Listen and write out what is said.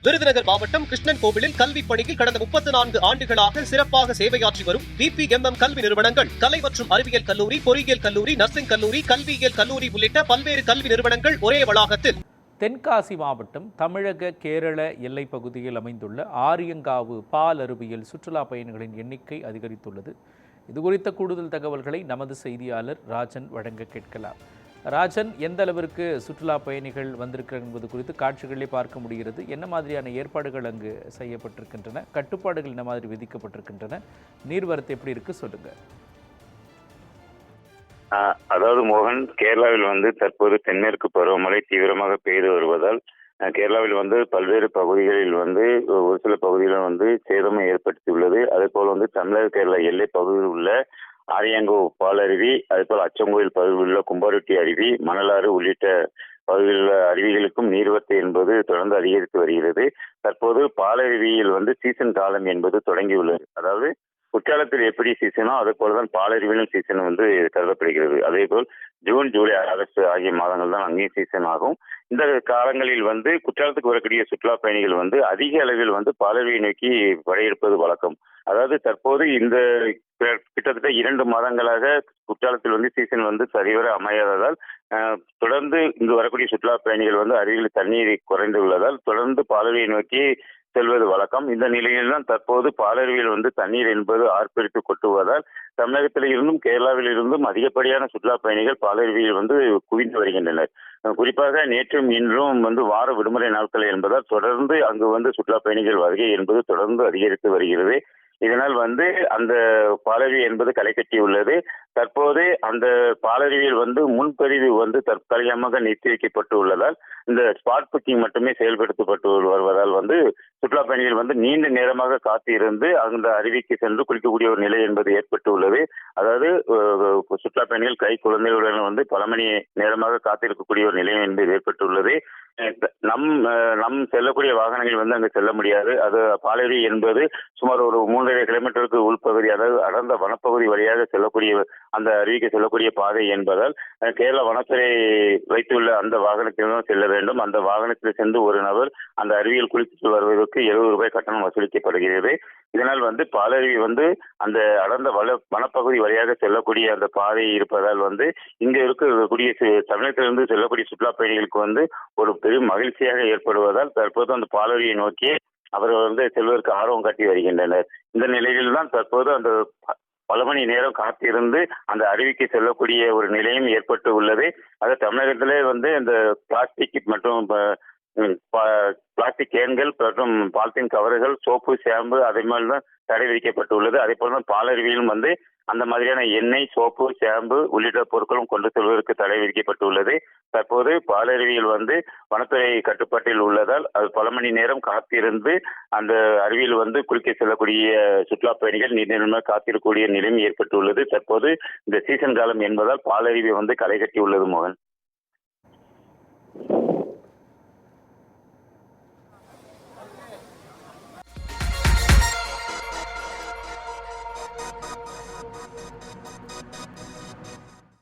விருதுநகர் மாவட்டம் கிருஷ்ணன் கோவிலில் கல்வி பணியில் கடந்த 34 ஆண்டுகளாக சிறப்பாக சேவையாற்றி வரும் பிபிஎம்எம் கல்வி நிறுவனங்கள், கலை மற்றும் அறிவியல் கல்லூரி, பொறியியல் கல்லூரி, நர்சிங் கல்லூரி, கல்வியியல் கல்லூரி உள்ளிட்ட பல்வேறு கல்வி நிறுவனங்கள் ஒரே வளாகத்தில். தென்காசி மாவட்டம் தமிழக கேரள எல்லைப் பகுதியில் அமைந்துள்ள ஆரியங்காவு பால் அருவியில் சுற்றுலா பயணிகளின் எண்ணிக்கை அதிகரித்துள்ளது. இதுகுறித்த கூடுதல் தகவல்களை நமது செய்தியாளர் ராஜன் வழங்க கேட்கலாம். ராஜன், எந்த அளவிற்கு சுற்றுலா பயணிகள் வந்திருக்கிறார் என்பது குறித்து காட்சிகளே பார்க்க முடிகிறது. என்ன மாதிரியான ஏற்பாடுகள் அங்கு செய்யப்பட்டிருக்கின்றன, கட்டுப்பாடுகள் என்ன மாதிரி விதிக்கப்பட்டிருக்கின்றன, நீர்வரத்து எப்படி இருக்கு சொல்லுங்க. அதாவது மோகன், கேரளாவில் தற்போது தென்மேற்கு பருவமழை தீவிரமாக பெய்து வருவதால் கேரளாவில் பல்வேறு பகுதிகளில் ஒரு சில பகுதிகளில் சேதம் ஏற்படுத்தியுள்ளது. அதே போல தமிழக கேரளா எல்லை பகுதியில் உள்ள ஆரியங்கோ பாலருவி, அதே போல அச்சங்கோயில் பகுதியில் உள்ள கும்பாரெட்டி அருவி, மணலாறு உள்ளிட்ட பகுதியில் அருவிகளுக்கும் நீர்வரத்து என்பது தொடர்ந்து அதிகரித்து வருகிறது. தற்போது பாலருவியில் சீசன் காலம் என்பது தொடங்கியுள்ளது. அதாவது குற்றாலத்தில் எப்படி சீசனோ அதே போலதான் பாலருவியிலும் சீசன் கருதப்படுகிறது. அதே போல் ஜூன், ஜூலை, ஆகஸ்ட் ஆகிய மாதங்கள் தான் அங்கேயும் சீசன் ஆகும். இந்த காலங்களில் குற்றாலத்துக்கு வரக்கூடிய சுற்றுலா பயணிகள் அதிக அளவில் பாலருவியை நோக்கி படையெடுப்பது வழக்கம். அதாவது தற்போது இந்த கிட்டத்தட்ட 2 மாதங்களாக குற்றாலத்தில் சீசன் சரிவர அமையாததால் தொடர்ந்து இங்கு வரக்கூடிய சுற்றுலா பயணிகள் அருவியில் தண்ணீர் குறைந்து உள்ளதால் தொடர்ந்து பாலருவியை நோக்கி செல்வது வழக்கம். இந்த நிலையில் தான் தற்போது பாலருவியில் தண்ணீர் என்பது ஆர்ப்பரித்து கொட்டுவதால் தமிழகத்தில் இருந்தும் கேரளாவில் இருந்தும் அதிகப்படியான சுற்றுலா பயணிகள் பாலருவியில் குவிந்து வருகின்றனர். குறிப்பாக நேற்றும் இன்றும் வார விடுமுறை நாட்கள் என்பதால் தொடர்ந்து அங்கு சுற்றுலா பயணிகள் வருகை என்பது தொடர்ந்து அதிகரித்து வருகிறது. இதனால் அந்த பாலருவி என்பது களை கட்டியுள்ளது. தற்போது அந்த பாலருவியில் முன்பதிவு தற்காலிகமாக நிறுத்தி வைக்கப்பட்டு உள்ளதால் இந்த ஸ்பாட் புக்கிங் மட்டுமே செயல்படுத்தப்பட்டு வருவதால் சுற்றுலா பயணிகள் நீண்ட நேரமாக காத்து இருந்து அந்த அருவிக்கு சென்று குளிக்கக்கூடிய ஒரு நிலை என்பது ஏற்பட்டு உள்ளது. அதாவது சுற்றுலா பயணிகள் கை குழந்தைகளுடன் பல மணி நேரமாக காத்திருக்கக்கூடிய ஒரு நிலை என்பது ஏற்பட்டுள்ளது. நம் செல்லக்கூடிய வாகனங்கள் அங்கு செல்ல முடியாது. அது பாலருவி என்பது சுமார் ஒரு 3.5 கிலோமீட்டருக்கு உள்பகுதி, அதாவது அடர்ந்த வனப்பகுதி வழியாக செல்லக்கூடிய அந்த அருவிக்கு செல்லக்கூடிய பாதை என்பதால் கேரள வனத்துறை வைத்துள்ள அந்த வாகனத்தில் தான் செல்ல வேண்டும். அந்த வாகனத்தில் சென்று ஒரு நபர் அந்த அருவியில் குளித்து வருவதற்கு 70 ரூபாய் கட்டணம் வசூலிக்கப்படுகிறது. இதனால் பாலருவி அந்த அடர்ந்த வனப்பகுதி வழியாக செல்லக்கூடிய அந்த பாதை இருப்பதால் இங்க இருக்கக்கூடிய தமிழகத்திலிருந்து செல்லக்கூடிய சுற்றுலா பயணிகளுக்கு ஒரு பெரும் மகிழ்ச்சியாக ஏற்படுவதால் தற்போது அந்த பாலருவியை நோக்கி அவர்கள் செல்வதற்கு ஆர்வம் காட்டி வருகின்றனர். இந்த நிலையில் தான் தற்போது அந்த பல மணி நேரம் காத்திருந்து அந்த அருவிக்கு செல்லக்கூடிய ஒரு நிலையும் ஏற்பட்டு உள்ளது. அது தமிழகத்திலே இந்த பிளாஸ்டிக் மற்றும் பிளாஸ்டிக் கேன்கள் மற்றும் பாலித்தீன் கவர்கள், சோப்பு, ஷாம்பு அதே மாதிரி தான் தடை விதிக்கப்பட்டுள்ளது. அதே போல தான் பாலருவியிலும் அந்த மாதிரியான எண்ணெய், சோப்பு, ஷாம்பு உள்ளிட்ட பொருட்களும் கொண்டு செல்வதற்கு தடை விதிக்கப்பட்டுள்ளது. தற்போது பாலருவியில் வனத்துறை கட்டுப்பாட்டில் உள்ளதால் அது பல மணி நேரம் காத்திருந்து அந்த அருவியில் குளிக்க செல்லக்கூடிய சுற்றுலா பயணிகள் நீண்ட நேரமாக காத்திருக்கக்கூடிய நிலையும் ஏற்பட்டுள்ளது. தற்போது இந்த சீசன் காலம் என்பதால் பாலருவி களை கட்டி உள்ளது மோகன்.